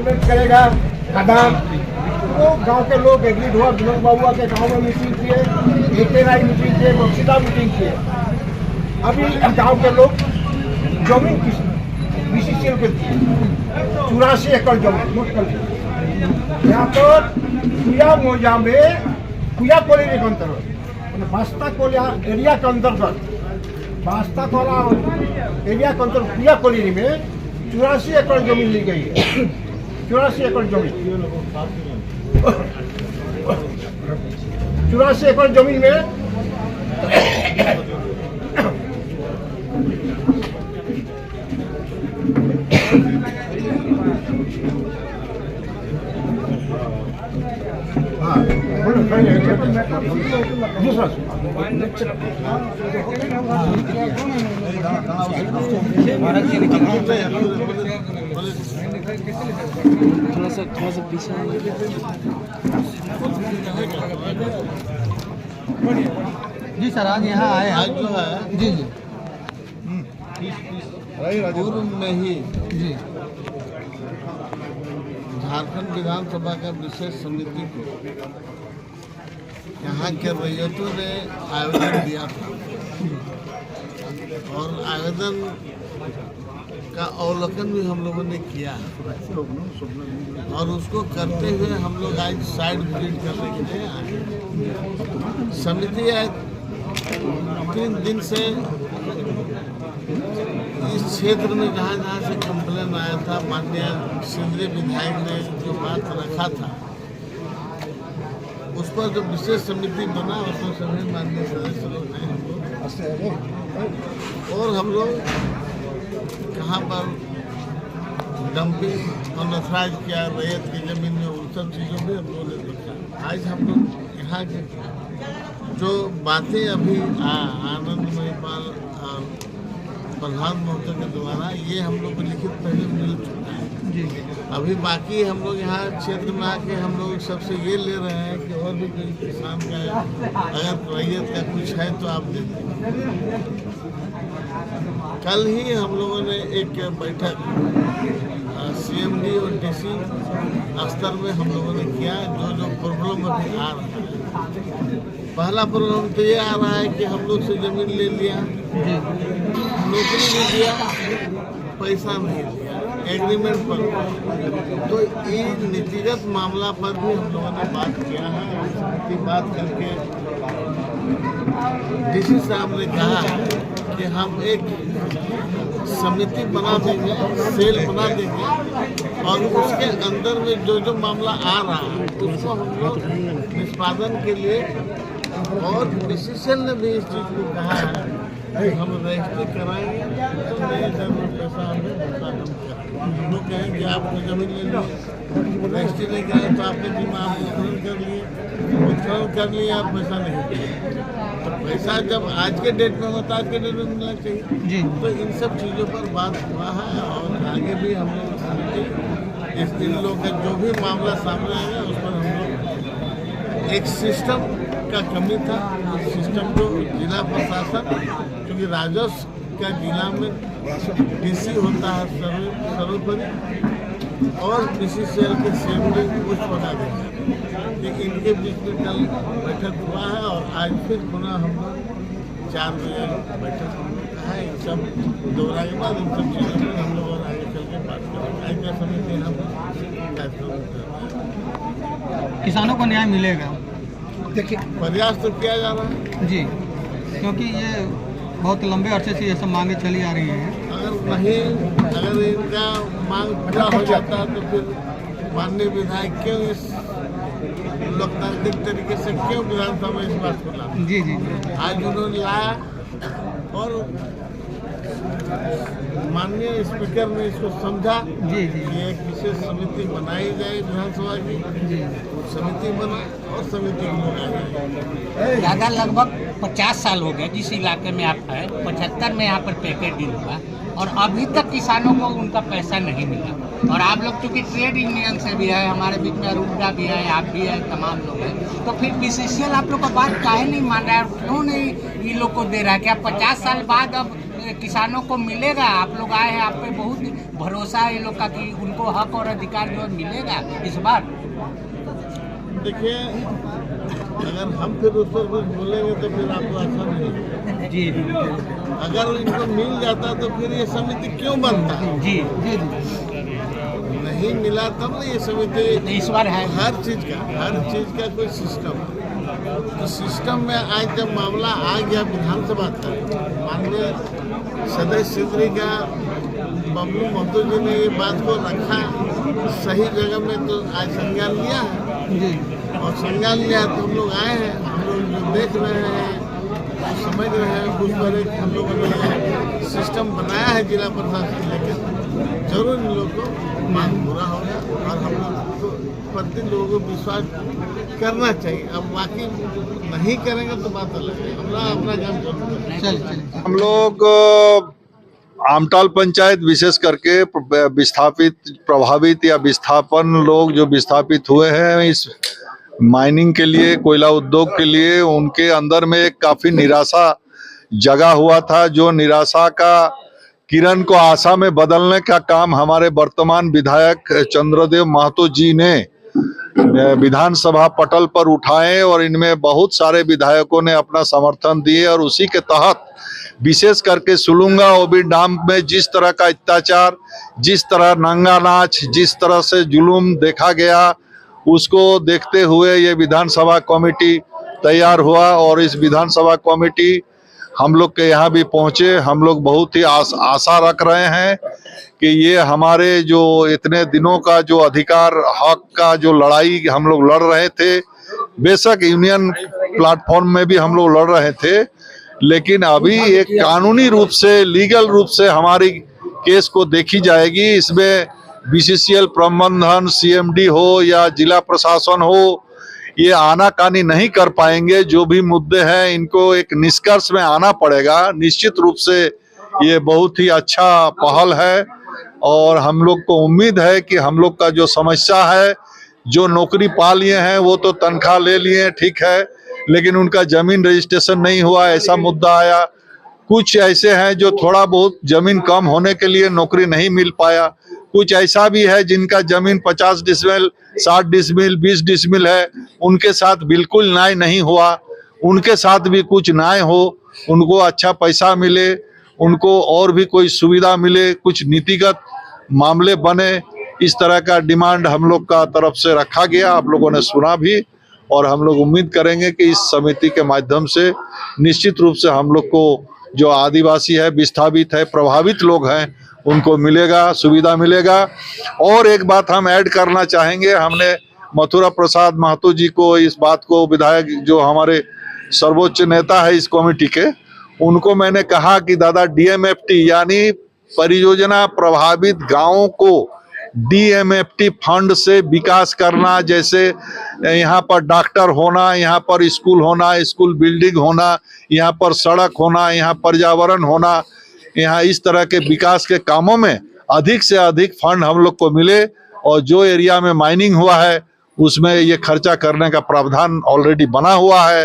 Development करेगा खदान। तो गांव के लोग एग्रीड हुआ, विनोद बाबुआ के गांव में मीटिंग किए, AK मीटिंग किए, बक्सीदा मीटिंग किए। अभी गांव के लोग जमीन BCCL के दिए 84 एकड़ जमीन नोट कर लीजिए। यहाँ पर कुया मोजा में कुया कॉलोनी के अंतर्गत बास्ता कोलिया एरिया के अंतर्गत बास्ता कोला एरिया के अंतर्गत कुया कॉलोनी में 84 एकड़ जमीन ली गई है। 84 एकड़ जमीन 84 एकड़ जमीन में थोड़ा सा पीछे जी सर। आज यहाँ आए आज जो है जी जी पूर्व में ही जी झारखंड विधानसभा का विशेष समिति को यहाँ के रैयतों ने आवेदन दिया था और आवेदन का अवलोकन भी हम लोगों ने किया और उसको करते हुए हम लोग आज साइड विजिट करने के लिए आए। समिति आज 3 दिन से इस क्षेत्र में जहाँ जहाँ से कंप्लेन आया था, माननीय केंद्रीय विधायक ने जो बात रखा था उस पर जो विशेष समिति बना उसमें सभी माननीय सदस्य लोग हैं और हम लोग कहाँ पर डंपिंग अनथराइज किया रैयत की जमीन में, उन सब चीज़ों में हम लोगों ने देखा। आज हम लोग यहाँ के जो बातें अभी आनंदमय पाल और प्रधान महोदय के द्वारा ये हम लोग को लिखित पहले मिल चुका है जी। अभी बाकी हम लोग यहाँ क्षेत्र में आके हम लोग सबसे ये ले रहे हैं कि और भी कोई किसान का अगर रैयत का कुछ है तो आप दे दें। कल ही हम लोगों ने एक बैठक CMD और DC स्तर में हम लोगों ने किया। जो प्रॉब्लम अभी आ रहा है, पहला प्रॉब्लम तो ये आ रहा है कि हम लोग से ज़मीन ले लिया, नौकरी भी दिया, पैसा नहीं दिया एग्रीमेंट पर। तो ये नीतिगत मामला पर भी हम लोगों ने बात किया है। बात करके DC साहब ने कहा कि हम एक समिति बना देंगे, सेल बना देंगे और उसके अंदर में जो मामला आ रहा है उसको हम लोग निष्पादन के लिए, और BCCL ने भी इस चीज़ को कहा है कि हम रजिस्ट्री कराएंगे तो नए दर में पैसा हमें भुगतान हम लोग कहें कि आपको जमीन ले ली, रजिस्ट्री नहीं कराए तो आपने बीमा आप उत्खनन कर लिए, आप पैसा नहीं दिए। तो पैसा जब आज के डेट में होता है, आज के डेट में मिलना चाहिए जी। तो इन सब चीज़ों पर बात हुआ है और आगे भी हम लोग इन लोगों का जो भी मामला सामने आएगा उस पर हम लोग एक सिस्टम का कमी था। सिस्टम को जिला प्रशासन, क्योंकि राजस्व का जिला में DC होता है सर्वोपरि और BCCL के CMD कुछ बना देते हैं, लेकिन इनके बीच में कल बैठक हुआ है और आज फिर पुनः हम लोग 4 बजे बैठक हम लोग का है। इन सब दौरा के बाद इन सब चीज़ों पर हम लोग और आगे चल के बात करेंगे। आज का समय हम किसानों को न्याय मिलेगा, देखिए प्रयास तो किया जा रहा है जी, क्योंकि ये बहुत लंबे अरसे से ये सब मांगे चली आ रही हैं। अगर इनका मांग पूरा हो जाता है तो फिर माननीय विधायक क्यों इस लोकतांत्रिक तरीके से क्यों विधानसभा में इस बात को लाया? जी जी आज उन्होंने लाया और माननीय स्पीकर ने इसको समझा जी जी कि एक विशेष समिति बनाई जाए विधानसभा की। जी। समिति बना और समिति के लोग आ जाए। दादा लगभग 50 साल हो गए जिस इलाके में आप हैं, 75 में यहाँ पर पैकेट डील हुआ और अभी तक किसानों को उनका पैसा नहीं मिला। और आप लोग चूँकि ट्रेड यूनियन से भी है, हमारे बीच में अरुणा भी है, आप भी है, तमाम लोग हैं, तो फिर BCCL आप लोग का बात काहे नहीं मान रहा है और क्यों नहीं ये लोग को दे रहा है? क्या 50 साल बाद अब किसानों को मिलेगा? आप लोग आए हैं, आप पे बहुत भरोसा है ये लोग का कि उनको हक और अधिकार जो है मिलेगा इस बार? देखिए, अगर हम फिर उस पर कुछ बोलेंगे तो फिर आपको अच्छा नहीं लगेगा। जी अगर इनको मिल जाता तो फिर ये समिति क्यों बनता? जी नहीं मिला तब ना ये समिति। इस बार है हर चीज का कोई सिस्टम है। तो सिस्टम में आज जब मामला आ गया विधानसभा तक, माननीय सदस्य श्री का बबलू महतो जी ने ये बात को रखा सही जगह में, तो आज संज्ञान लिया है और संज्ञान लिया तो हम लोग आए हैं। हम लोग जो देख रहे हैं, जो समझ रहे हैं, कुछ पर एक हम लोगों ने सिस्टम बनाया है जिला प्रशासन, लेकिन जरूर इन लोगों को मांग पूरा होगा और हम लोग को प्रति लोगों को विश्वास करना चाहिए। अब बाकी नहीं करेंगे तो बात अलग है, अपना काम जरूर करें। हम लोग आमटाल पंचायत विशेष करके विस्थापित, प्रभावित या विस्थापन लोग जो विस्थापित हुए हैं इस माइनिंग के लिए, कोयला उद्योग के लिए, उनके अंदर में एक काफी निराशा जगा हुआ था। जो निराशा का किरण को आशा में बदलने का काम हमारे वर्तमान विधायक चंद्रदेव महतो जी ने विधानसभा पटल पर उठाए और इनमें बहुत सारे विधायकों ने अपना समर्थन दिए और उसी के तहत विशेष करके सुलुंगा ओबी डैम में जिस तरह का अत्याचार, जिस तरह नंगा नाच, जिस तरह से जुलूम देखा गया, उसको देखते हुए ये विधानसभा कमेटी तैयार हुआ और इस विधानसभा कमेटी हम लोग के यहाँ भी पहुँचे। हम लोग बहुत ही आशा रख रहे हैं कि ये हमारे जो इतने दिनों का जो अधिकार हक का जो लड़ाई हम लोग लड़ रहे थे, बेशक यूनियन प्लेटफॉर्म में भी हम लोग लड़ रहे थे, लेकिन अभी एक कानूनी रूप से, लीगल रूप से हमारी केस को देखी जाएगी। इसमें बीसीसीएल प्रबंधन, सीएमडी हो या जिला प्रशासन हो, ये आनाकानी नहीं कर पाएंगे। जो भी मुद्दे हैं इनको एक निष्कर्ष में आना पड़ेगा। निश्चित रूप से ये बहुत ही अच्छा पहल है और हम लोग को उम्मीद है कि हम लोग का जो समस्या है, जो नौकरी पा लिए हैं वो तो तनख्वाह ले लिए, ठीक है, लेकिन उनका जमीन रजिस्ट्रेशन नहीं हुआ, ऐसा मुद्दा आया। कुछ ऐसे हैं जो थोड़ा बहुत जमीन कम होने के लिए नौकरी नहीं मिल पाया। कुछ ऐसा भी है जिनका जमीन 50 डिसमिल, 60 डिसमिल, 20 डिसमिल है, उनके साथ बिल्कुल न्याय नहीं हुआ। उनके साथ भी कुछ न्याय हो, उनको अच्छा पैसा मिले, उनको और भी कोई सुविधा मिले, कुछ नीतिगत मामले बने, इस तरह का डिमांड हम लोग का तरफ से रखा गया। आप लोगों ने सुना भी और हम लोग उम्मीद करेंगे कि इस समिति के माध्यम से निश्चित रूप से हम लोग को जो आदिवासी है, विस्थापित है, प्रभावित लोग हैं, उनको मिलेगा, सुविधा मिलेगा। और एक बात हम ऐड करना चाहेंगे, हमने मथुरा प्रसाद महतो जी को इस बात को, विधायक जो हमारे सर्वोच्च नेता है इस कमेटी के, उनको मैंने कहा कि दादा डीएमएफटी यानी परियोजना प्रभावित गांवों को डीएमएफटी फंड से विकास करना, जैसे यहाँ पर डॉक्टर होना, यहाँ पर स्कूल होना, स्कूल बिल्डिंग होना, यहाँ पर सड़क होना, यहाँ पर्यावरण होना, यहाँ इस तरह के विकास के कामों में अधिक से अधिक फंड हम लोग को मिले और जो एरिया में माइनिंग हुआ है उसमें ये खर्चा करने का प्रावधान ऑलरेडी बना हुआ है।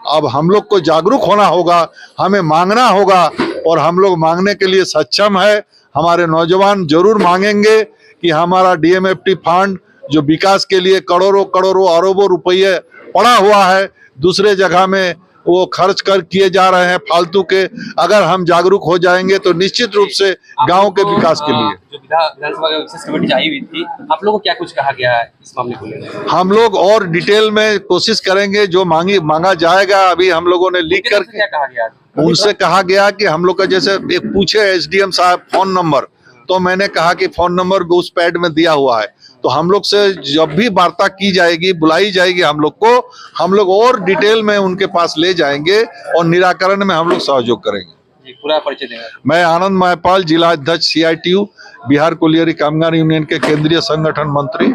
अब हम लोग को जागरूक होना होगा, हमें मांगना होगा और हम लोग मांगने के लिए सक्षम है। हमारे नौजवान जरूर मांगेंगे कि हमारा डीएमएफटी फंड जो विकास के लिए करोड़ों करोड़ों अरबों रुपये पड़ा हुआ है, दूसरे जगह में वो खर्च कर किए जा रहे हैं फालतू के, अगर हम जागरूक हो जाएंगे तो निश्चित रूप से गांव के विकास के लिए जो विधानसभा विशेष कमेटी आई हुई थी, आप लोगों को क्या कुछ कहा गया है इस मामले को लेकर? हम लोग और डिटेल में कोशिश करेंगे, जो मांगा जाएगा। अभी हम लोगों ने लिख कर क्या कहा गया? उनसे कहा गया कि हम लोग का जैसे एक पूछे एसडीएम साहब फोन नंबर, तो मैंने कहा कि फोन नंबर उस पैड में दिया हुआ है, तो हम लोग से जब भी वार्ता की जाएगी, बुलाई जाएगी हम लोग को, हम लोग और डिटेल में उनके पास ले जाएंगे और निराकरण में हम लोग सहयोग करेंगे। जी, पूरा परिचय देंगे। मैं आनंद महपाल, जिला अध्यक्ष CITU, बिहार कोलियरी कामगार यूनियन के केंद्रीय संगठन मंत्री।